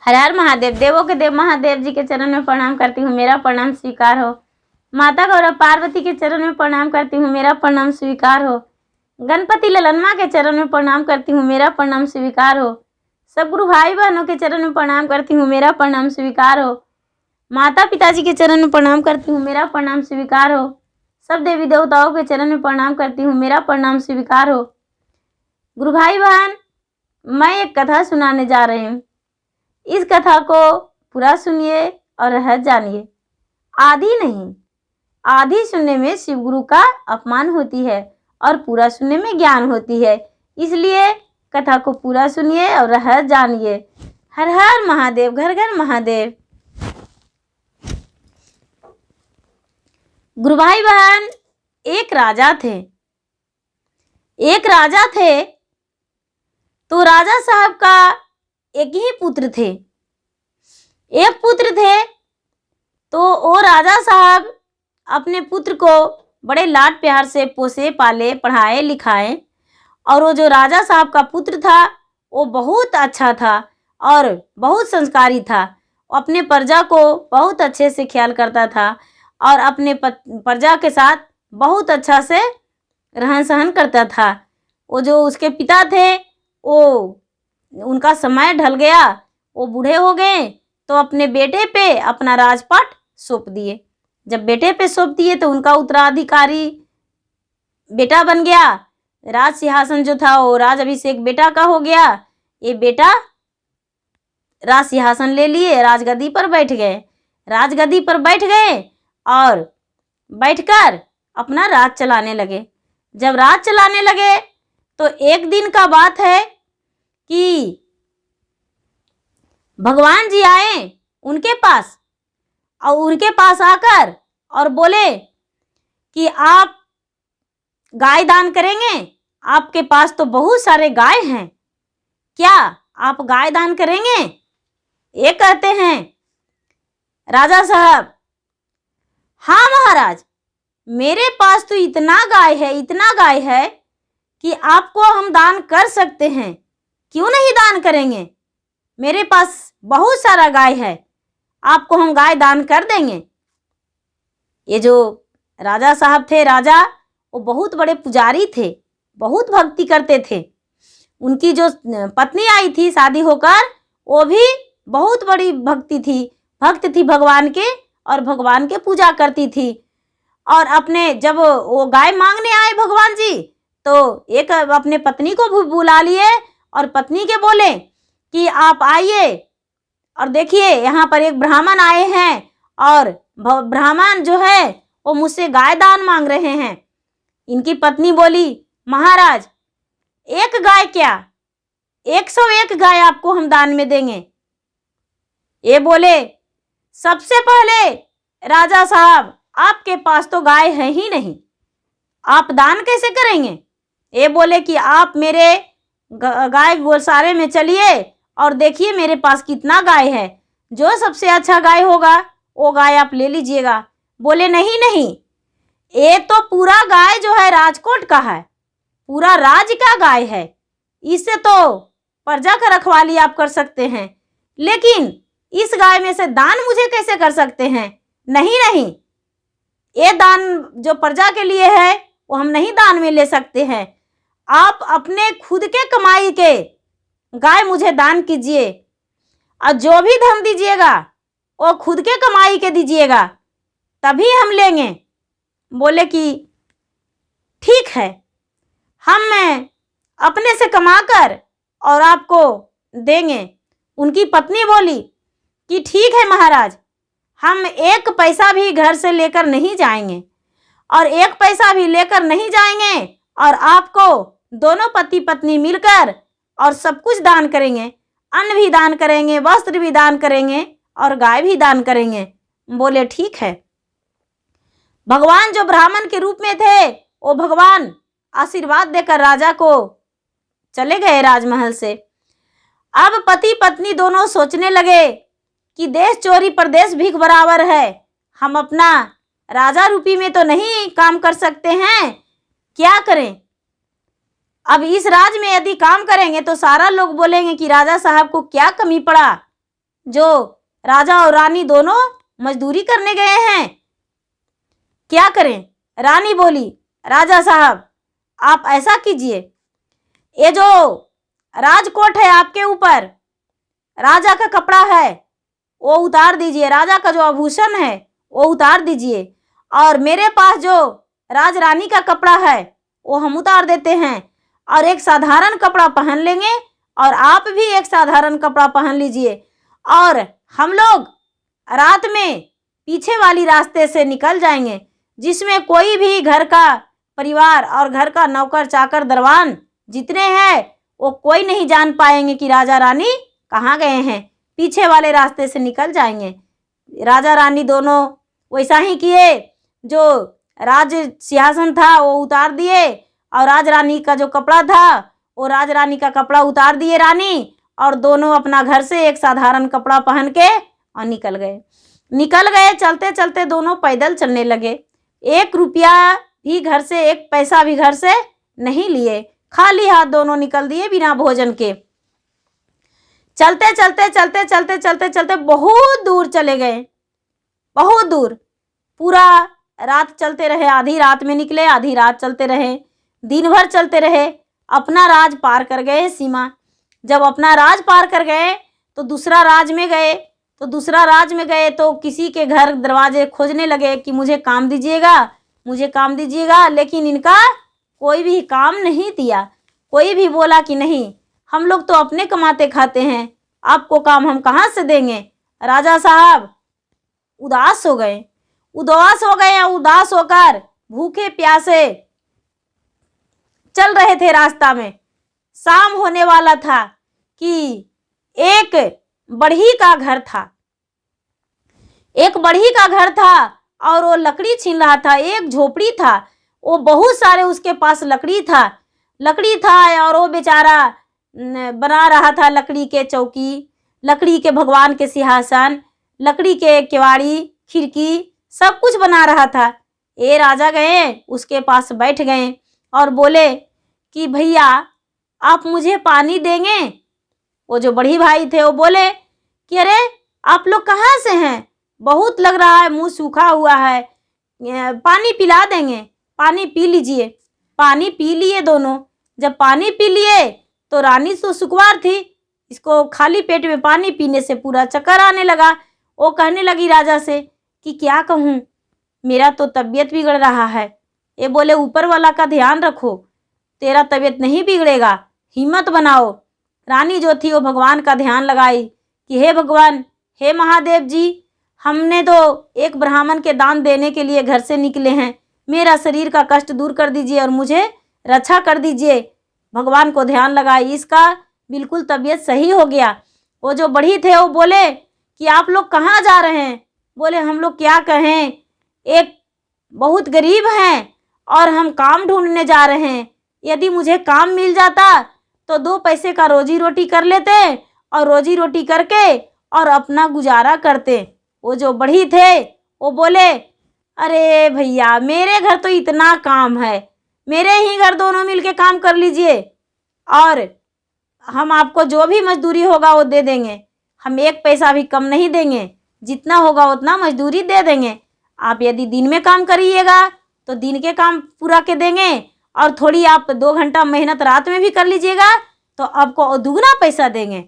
हर हर महादेव। देवों के देव महादेव जी के चरण में प्रणाम करती हूँ, मेरा प्रणाम स्वीकार हो। माता गौरव पार्वती के चरण में प्रणाम करती हूँ, मेरा प्रणाम स्वीकार हो। गणपति ललनमा के चरण में प्रणाम करती हूँ, मेरा प्रणाम स्वीकार हो। सब गुरु भाई बहनों के चरण में प्रणाम करती हूँ, मेरा प्रणाम स्वीकार हो। माता पिताजी के चरण में प्रणाम करती हूँ, मेरा प्रणाम स्वीकार हो। सब देवी देवताओं के चरण में प्रणाम करती हूँ, मेरा प्रणाम स्वीकार हो। गुरु भाई बहन, मैं एक कथा सुनाने जा रही हूँ। इस कथा को पूरा सुनिए और रहस्य जानिए। आधी नहीं, आधी सुनने में शिव गुरु का अपमान होती है और पूरा सुनने में ज्ञान होती है। इसलिए कथा को पूरा सुनिए और रहस्य जानिए। हर हर महादेव, घर घर महादेव। गुरु भाई बहन, एक राजा थे। तो राजा साहब का एक ही पुत्र थे। एक पुत्र थे तो वो राजा साहब अपने पुत्र को बड़े लाड प्यार से पोसे पाले, पढ़ाए लिखाए। और वो जो राजा साहब का पुत्र था वो बहुत अच्छा था और बहुत संस्कारी था। अपने प्रजा को बहुत अच्छे से ख्याल करता था और अपने प्रजा के साथ बहुत अच्छा से रहन सहन करता था। वो जो उसके पिता थे वो उनका समय ढल गया, वो बूढ़े हो गए तो अपने बेटे पे अपना राजपाट सौंप दिए। जब बेटे पे सौंप दिए तो उनका उत्तराधिकारी बेटा बन गया। राज सिंहासन जो था वो राज अभिषेक बेटा का हो गया। ये बेटा राज सिंहासन ले लिए, राजगद्दी पर बैठ गए। राजगद्दी पर बैठ गए और बैठकर अपना राज चलाने लगे। जब राज चलाने लगे तो एक दिन का बात है कि भगवान जी आए उनके पास और उनके पास आकर और बोले कि आप गाय दान करेंगे? आपके पास तो बहुत सारे गाय हैं, क्या आप गाय दान करेंगे? ये कहते हैं राजा साहब, हाँ महाराज, मेरे पास तो इतना गाय है कि आपको हम दान कर सकते हैं, क्यों नहीं दान करेंगे? मेरे पास बहुत सारा गाय है, आपको हम गाय दान कर देंगे। ये जो राजा साहब थे, राजा, वो बहुत बड़े पुजारी थे, बहुत भक्ति करते थे। उनकी जो पत्नी आई थी शादी होकर, वो भी बहुत बड़ी भक्त थी भगवान के और भगवान के पूजा करती थी। और अपने जब वो गाय मांगने आए भगवान जी तो एक अपने पत्नी को बुला लिए और पत्नी के बोले कि आप आइए और देखिए यहाँ पर एक ब्राह्मण आए हैं और ब्राह्मण जो है वो मुझसे गाय दान मांग रहे हैं। इनकी पत्नी बोली, महाराज, एक गाय क्या, 101 गाय आपको हम दान में देंगे। ये बोले, सबसे पहले राजा साहब, आपके पास तो गाय है ही नहीं, आप दान कैसे करेंगे? ये बोले कि आप मेरे गाय गौशाले में चलिए और देखिए मेरे पास कितना गाय है, जो सबसे अच्छा गाय होगा वो गाय आप ले लीजिएगा। बोले नहीं, ये तो पूरा गाय जो है राजकोट का है, पूरा राज का गाय है, इससे तो प्रजा का रखवाली आप कर सकते हैं, लेकिन इस गाय में से दान मुझे कैसे कर सकते हैं? नहीं, ये दान जो प्रजा के लिए है वो हम नहीं दान में ले सकते हैं। आप अपने खुद के कमाई के गाय मुझे दान कीजिए और जो भी धन दीजिएगा वो खुद के कमाई के दीजिएगा, तभी हम लेंगे। बोले कि ठीक है, हम अपने से कमाकर और आपको देंगे। उनकी पत्नी बोली कि ठीक है महाराज, हम 1 पैसा भी घर से लेकर नहीं जाएंगे और 1 पैसा भी लेकर नहीं जाएंगे और आपको दोनों पति पत्नी मिलकर और सब कुछ दान करेंगे, अन्न भी दान करेंगे, वस्त्र भी दान करेंगे और गाय भी दान करेंगे। बोले ठीक है। भगवान जो ब्राह्मण के रूप में थे वो भगवान आशीर्वाद देकर राजा को चले गए राजमहल से। अब पति पत्नी दोनों सोचने लगे कि देश चोरी परदेश भीख बराबर है, हम अपना राजा रूपी में तो नहीं काम कर सकते हैं, क्या करें? अब इस राज में यदि काम करेंगे तो सारा लोग बोलेंगे कि राजा साहब को क्या कमी पड़ा जो राजा और रानी दोनों मजदूरी करने गए हैं। क्या करें? रानी बोली, राजा साहब आप ऐसा कीजिए, ये जो राजकोट है आपके ऊपर, राजा का कपड़ा है वो उतार दीजिए, राजा का जो आभूषण है वो उतार दीजिए, और मेरे पास जो राज रानी का कपड़ा है वो हम उतार देते हैं, और एक साधारण कपड़ा पहन लेंगे, और आप भी एक साधारण कपड़ा पहन लीजिए, और हम लोग रात में पीछे वाली रास्ते से निकल जाएंगे, जिसमें कोई भी घर का परिवार और घर का नौकर चाकर दरवान जितने हैं वो कोई नहीं जान पाएंगे कि राजा रानी कहाँ गए हैं। पीछे वाले रास्ते से निकल जाएंगे। राजा रानी दोनों वैसा ही किए, जो राज सिंहासन था वो उतार दिए, और राज रानी का जो कपड़ा था वो राज रानी का कपड़ा उतार दिए रानी, और दोनों अपना घर से एक साधारण कपड़ा पहन के और निकल गए। चलते चलते दोनों पैदल चलने लगे। 1 रुपया भी घर से, 1 पैसा भी घर से नहीं लिए, खाली हाथ दोनों निकल दिए बिना भोजन के। चलते बहुत दूर चले गए, बहुत दूर, पूरा रात चलते रहे। आधी रात में निकले, आधी रात चलते रहे, दिन भर चलते रहे। अपना राज पार कर गए सीमा। जब अपना राज पार कर गए तो दूसरा राज में गए, तो किसी के घर दरवाजे खोजने लगे कि मुझे काम दीजिएगा, लेकिन इनका कोई भी काम नहीं दिया। कोई भी बोला कि नहीं, हम लोग तो अपने कमाते खाते हैं, आपको काम हम कहाँ से देंगे। राजा साहब उदास हो गए, उदास होकर भूखे प्यासे चल रहे थे। रास्ता में शाम होने वाला था कि एक बढ़ई का घर था, और वो लकड़ी छीन रहा था। एक झोपड़ी था, वो बहुत सारे उसके पास लकड़ी था, और वो बेचारा बना रहा था लकड़ी के चौकी, लकड़ी के भगवान के सिंहासन, लकड़ी के केवाड़ी, खिड़की, सब कुछ बना रहा था। ये राजा गए, उसके पास बैठ गए और बोले कि भैया आप मुझे पानी देंगे। वो जो बड़ी भाई थे वो बोले कि अरे आप लोग कहाँ से हैं, बहुत लग रहा है मुंह सूखा हुआ है, पानी पिला देंगे, पानी पी लीजिए। पानी पी लिए दोनों। जब पानी पी लिए तो रानी तो सुकुमार थी, इसको खाली पेट में पानी पीने से पूरा चक्कर आने लगा। वो कहने लगी राजा से कि क्या कहूँ, मेरा तो तबीयत बिगड़ रहा है। ये बोले ऊपर वाला का ध्यान रखो, तेरा तबीयत नहीं बिगड़ेगा, हिम्मत बनाओ। रानी जो थी वो भगवान का ध्यान लगाई कि हे भगवान, हे महादेव जी, हमने तो एक ब्राह्मण के दान देने के लिए घर से निकले हैं, मेरा शरीर का कष्ट दूर कर दीजिए और मुझे रक्षा कर दीजिए। भगवान को ध्यान लगाई, इसका बिल्कुल तबीयत सही हो गया। वो जो बढ़ी थे वो बोले कि आप लोग कहाँ जा रहे हैं। बोले हम लोग क्या कहें, एक बहुत गरीब हैं और हम काम ढूंढने जा रहे हैं। यदि मुझे काम मिल जाता तो 2 पैसे का रोजी रोटी कर लेते, और रोजी रोटी करके और अपना गुजारा करते। वो जो बढ़ी थे वो बोले अरे भैया मेरे घर तो इतना काम है, मेरे ही घर दोनों मिलके काम कर लीजिए, और हम आपको जो भी मजदूरी होगा वो दे देंगे। हम 1 पैसा भी कम नहीं देंगे, जितना होगा उतना मजदूरी दे देंगे। आप यदि दिन में काम करिएगा तो दिन के काम पूरा के देंगे, और थोड़ी आप 2 घंटा मेहनत रात में भी कर लीजिएगा तो आपको दुगना पैसा देंगे।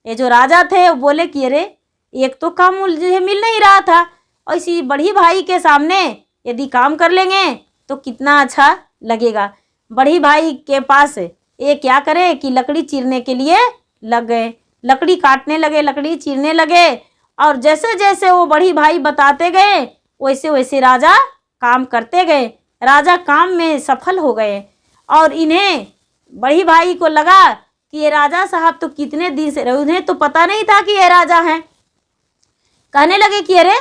ये जो राजा थे वो बोले कि अरे एक तो काम मुझे मिल नहीं रहा था, और इसी बड़ी भाई के सामने यदि काम कर लेंगे तो कितना अच्छा लगेगा। बड़ी भाई के पास ये क्या करे कि लकड़ी चीरने के लिए लग गए, लकड़ी काटने लगे, लकड़ी चीरने लगे, और जैसे जैसे वो बड़ी भाई बताते गए वैसे वैसे राजा काम करते गए। राजा काम में सफल हो गए, और इन्हें बड़ी भाई को लगा कि ये राजा साहब तो कितने दिन से रहे, उन्हें तो पता नहीं था कि ये राजा हैं। कहने लगे कि अरे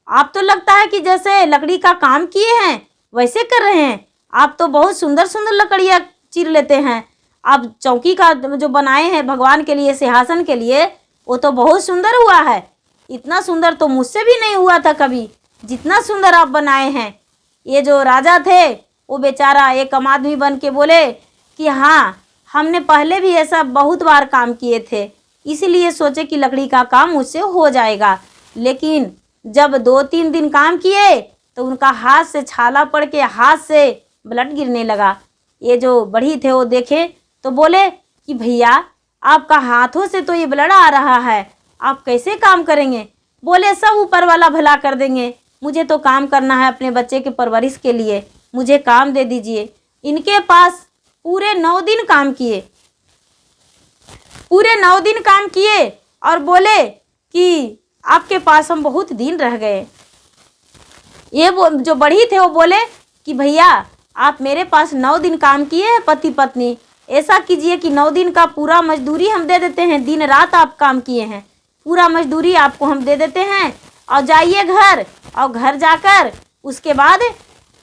आप तो लगता है कि जैसे लकड़ी का काम किए हैं वैसे कर रहे हैं, आप तो बहुत सुंदर सुंदर लकड़ियाँ चीर लेते हैं। आप चौकी का जो बनाए हैं भगवान के लिए, सिंहासन के लिए, वो तो बहुत सुंदर हुआ है। इतना सुंदर तो मुझसे भी नहीं हुआ था कभी, जितना सुंदर आप बनाए हैं। ये जो राजा थे वो बेचारा एक आम आदमी बन के बोले कि हाँ हमने पहले भी ऐसा बहुत बार काम किए थे, इसलिए सोचे कि लकड़ी का काम मुझसे हो जाएगा। लेकिन जब 2-3 दिन काम किए तो उनका हाथ से छाला पड़ के हाथ से ब्लड गिरने लगा। ये जो बढ़ी थे वो देखे तो बोले कि भैया आपका हाथों से तो ये ब्लड आ रहा है, आप कैसे काम करेंगे? बोले सब ऊपर वाला भला कर देंगे, मुझे तो काम करना है अपने बच्चे के परवरिश के लिए, मुझे काम दे दीजिए। इनके पास पूरे 9 दिन काम किए, पूरे 9 दिन काम किए और बोले कि आपके पास हम बहुत दिन रह गए। ये जो बढ़ी थे वो बोले कि भैया आप मेरे पास 9 दिन काम किए हैं पति पत्नी, ऐसा कीजिए कि 9 दिन का पूरा मजदूरी हम दे देते हैं, दिन रात आप काम किए हैं, पूरा मजदूरी आपको हम दे देते हैं और जाइए घर, और घर जाकर उसके बाद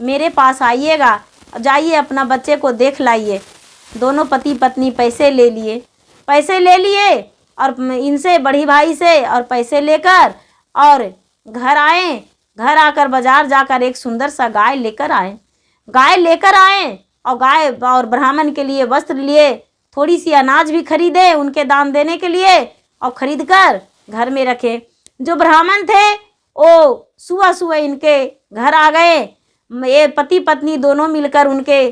मेरे पास आइएगा, जाइए अपना बच्चे को देख लाइए। दोनों पति पत्नी पैसे ले लिए और इनसे बड़ी भाई से और पैसे लेकर और घर आए। घर आकर बाजार जाकर एक सुंदर सा गाय लेकर आए और गाय और ब्राह्मण के लिए वस्त्र लिए, थोड़ी सी अनाज भी खरीदे उनके दान देने के लिए और खरीद कर घर में रखे। जो ब्राह्मण थे वो सुबह सुबह इनके घर आ गए। ये पति पत्नी दोनों मिलकर उनके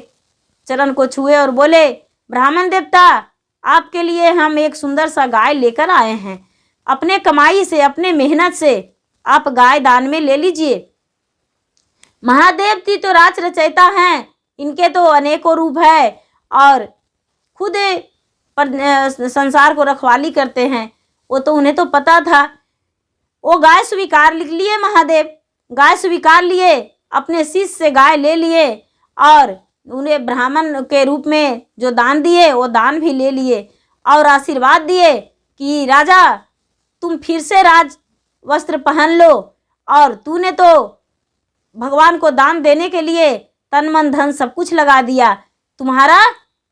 चरण को छुए और बोले, ब्राह्मण देवता आपके लिए हम एक सुंदर सा गाय लेकर आए हैं, अपने कमाई से अपने मेहनत से आप गाय दान में ले लीजिए। महादेव जी तो राज रचयिता हैं, इनके तो अनेकों रूप है और खुद संसार को रखवाली करते हैं, वो तो उन्हें तो पता था। वो गाय स्वीकार लिख लिए, महादेव गाय स्वीकार लिए, अपने शिष्य से गाय ले लिए और उन्हें ब्राह्मण के रूप में जो दान दिए वो दान भी ले लिए और आशीर्वाद दिए कि राजा तुम फिर से राज वस्त्र पहन लो, और तूने तो भगवान को दान देने के लिए तन मन धन सब कुछ लगा दिया, तुम्हारा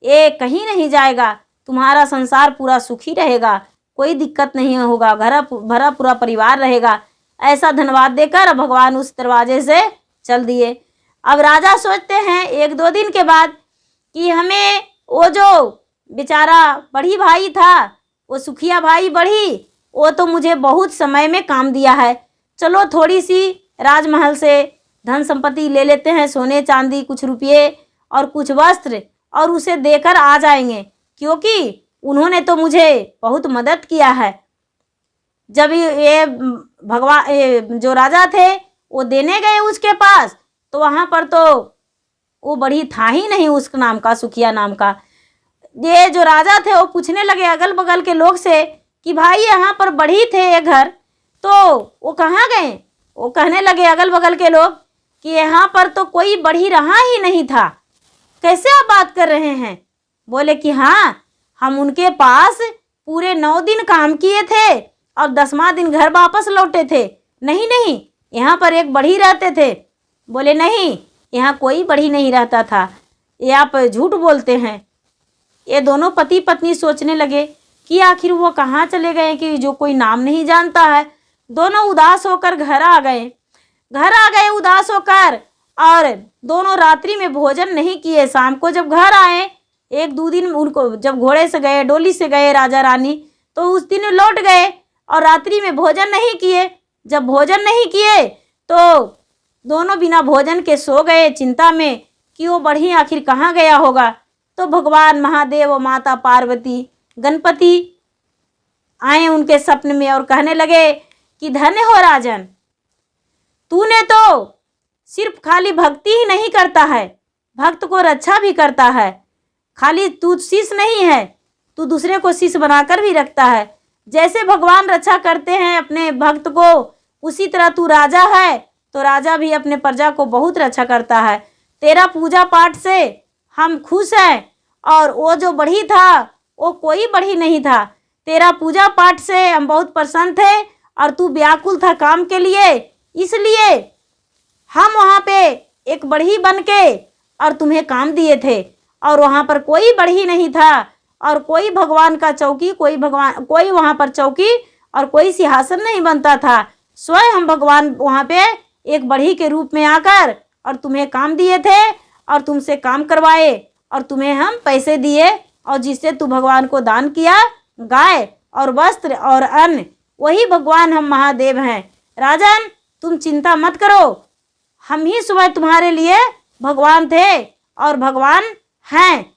ये कहीं नहीं जाएगा, तुम्हारा संसार पूरा सुखी रहेगा, कोई दिक्कत नहीं होगा, भरा पूरा परिवार रहेगा। ऐसा धन्यवाद देकर भगवान उस दरवाजे से चल दिए। अब राजा सोचते हैं 1-2 दिन के बाद कि हमें वो जो बेचारा बढ़ी भाई था, वो सुखिया भाई बढ़ी, वो तो मुझे बहुत समय में काम दिया है, चलो थोड़ी सी राजमहल से धन संपत्ति ले लेते हैं, सोने चांदी कुछ रुपये और कुछ वस्त्र, और उसे देकर आ जाएंगे, क्योंकि उन्होंने तो मुझे बहुत मदद किया है। जब ये भगवान जो राजा थे वो देने गए उसके पास, तो वहाँ पर तो वो बढ़ी था ही नहीं उस नाम का, सुखिया नाम का। ये जो राजा थे वो पूछने लगे अगल बगल के लोग से कि भाई यहाँ पर बढ़ी थे ये घर, तो वो कहाँ गए? वो कहने लगे अगल बगल के लोग कि यहाँ पर तो कोई बढ़ी रहा ही नहीं था, कैसे आप बात कर रहे हैं? बोले कि हाँ, हम उनके पास पूरे 9 दिन काम किए थे और 10वां दिन घर वापस लौटे थे। नहीं, यहाँ पर एक बढ़ी रहते थे। बोले नहीं, यहाँ कोई बढ़ी नहीं रहता था, ये आप झूठ बोलते हैं। ये दोनों पति पत्नी सोचने लगे कि आखिर वो कहाँ चले गए कि जो कोई नाम नहीं जानता है। दोनों उदास होकर घर आ गए उदास होकर, और दोनों रात्रि में भोजन नहीं किए। शाम को जब घर आए, 1-2 दिन उनको जब घोड़े से गए, डोली से गए राजा रानी, तो उस दिन लौट गए और रात्रि में भोजन नहीं किए। जब भोजन नहीं किए तो दोनों बिना भोजन के सो गए, चिंता में कि वो बढ़ी आखिर कहाँ गया होगा। तो भगवान महादेव और माता पार्वती गणपति आए उनके सपने में और कहने लगे कि धन्य हो राजन, तूने तो सिर्फ खाली भक्ति ही नहीं करता है, भक्त को रक्षा भी करता है। खाली तू शिष्य नहीं है, तू दूसरे को शिष्य बनाकर भी रखता है। जैसे भगवान रक्षा करते हैं अपने भक्त को, उसी तरह तू राजा है तो राजा भी अपने प्रजा को बहुत रक्षा करता है। तेरा पूजा पाठ से हम खुश हैं, और वो जो बढ़ी था वो कोई बढ़ी नहीं था। तेरा पूजा पाठ से हम बहुत प्रसन्न थे और तू व्याकुल था काम के लिए, इसलिए हम वहाँ पे एक बढ़ी बन के और तुम्हें काम दिए थे। और वहाँ पर कोई बढ़ी नहीं था और कोई भगवान का चौकी, कोई वहाँ पर चौकी और कोई सिंहासन नहीं बनता था। स्वयं हम भगवान वहाँ पे एक बढ़ी के रूप में आकर और तुम्हें काम दिए थे और तुमसे काम करवाए और तुम्हें हम पैसे दिए, और जिससे तू भगवान को दान किया गाय और वस्त्र और अन्न, वही भगवान हम महादेव हैं। राजन, तुम चिंता मत करो, हम ही सुबह तुम्हारे लिए भगवान थे और भगवान हैं।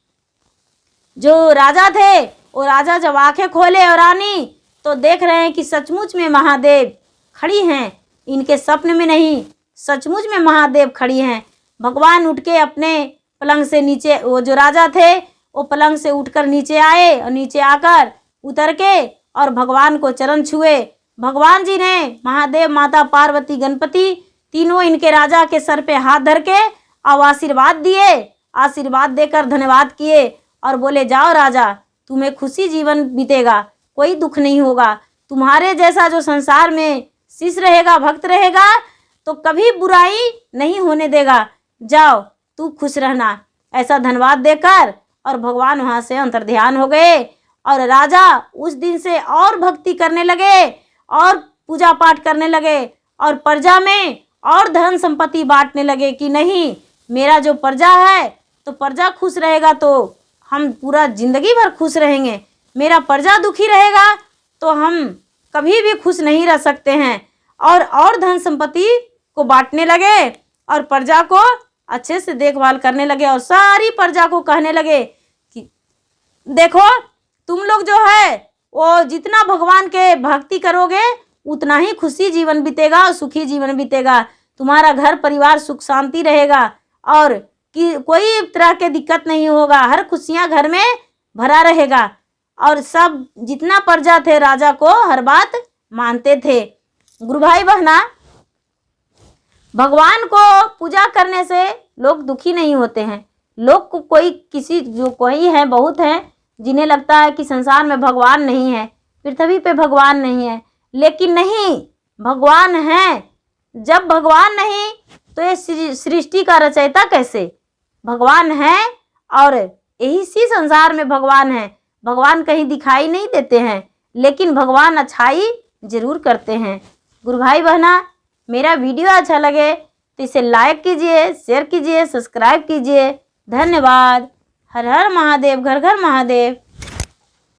जो राजा थे वो राजा जब आंखें खोले और रानी तो देख रहे हैं कि सचमुच में महादेव खड़ी हैं, इनके स्वप्न में नहीं, सचमुच में महादेव खड़ी हैं। भगवान उठ के अपने पलंग से नीचे, वो जो राजा थे वो पलंग से उठकर नीचे आए और नीचे आकर उतर के और भगवान को चरण छुए। भगवान जी ने महादेव, माता पार्वती, गणपति तीनों इनके राजा के सर पे हाथ धर के और आशीर्वाद दिए, आशीर्वाद देकर धन्यवाद किए और बोले, जाओ राजा, तुम्हें खुशी जीवन बीतेगा, कोई दुख नहीं होगा। तुम्हारे जैसा जो संसार में शिष्य रहेगा, भक्त रहेगा, तो कभी बुराई नहीं होने देगा। जाओ, तू खुश रहना। ऐसा धन्यवाद देकर और भगवान वहाँ से अंतर्ध्यान हो गए और राजा उस दिन से और भक्ति करने लगे और पूजा पाठ करने लगे और प्रजा में और धन संपत्ति बांटने लगे कि नहीं, मेरा जो प्रजा है तो प्रजा खुश रहेगा तो हम पूरा जिंदगी भर खुश रहेंगे, मेरा प्रजा दुखी रहेगा तो हम कभी भी खुश नहीं रह सकते हैं। और धन संपत्ति को बांटने लगे और प्रजा को अच्छे से देखभाल करने लगे और सारी प्रजा को कहने लगे कि देखो, तुम लोग जो है वो जितना भगवान के भक्ति करोगे उतना ही खुशी जीवन बीतेगा और सुखी जीवन बीतेगा। तुम्हारा घर परिवार सुख शांति रहेगा और कि कोई तरह के दिक्कत नहीं होगा, हर खुशियां घर में भरा रहेगा। और सब जितना प्रजा थे राजा को हर बात मानते थे। गुरु भाई बहना, भगवान को पूजा करने से लोग दुखी नहीं होते हैं। लोग को कोई है, बहुत हैं जिन्हें लगता है कि संसार में भगवान नहीं है, पृथ्वी पे भगवान नहीं है, लेकिन नहीं, भगवान है। जब भगवान नहीं तो ये सृष्टि का रचयिता कैसे? भगवान है और यही सी संसार में भगवान है। भगवान कहीं दिखाई नहीं देते हैं, लेकिन भगवान अच्छाई जरूर करते हैं। गुरु भाई बहना, मेरा वीडियो अच्छा लगे तो इसे लाइक कीजिए, शेयर कीजिए, सब्सक्राइब कीजिए। धन्यवाद। हर हर महादेव, घर घर महादेव।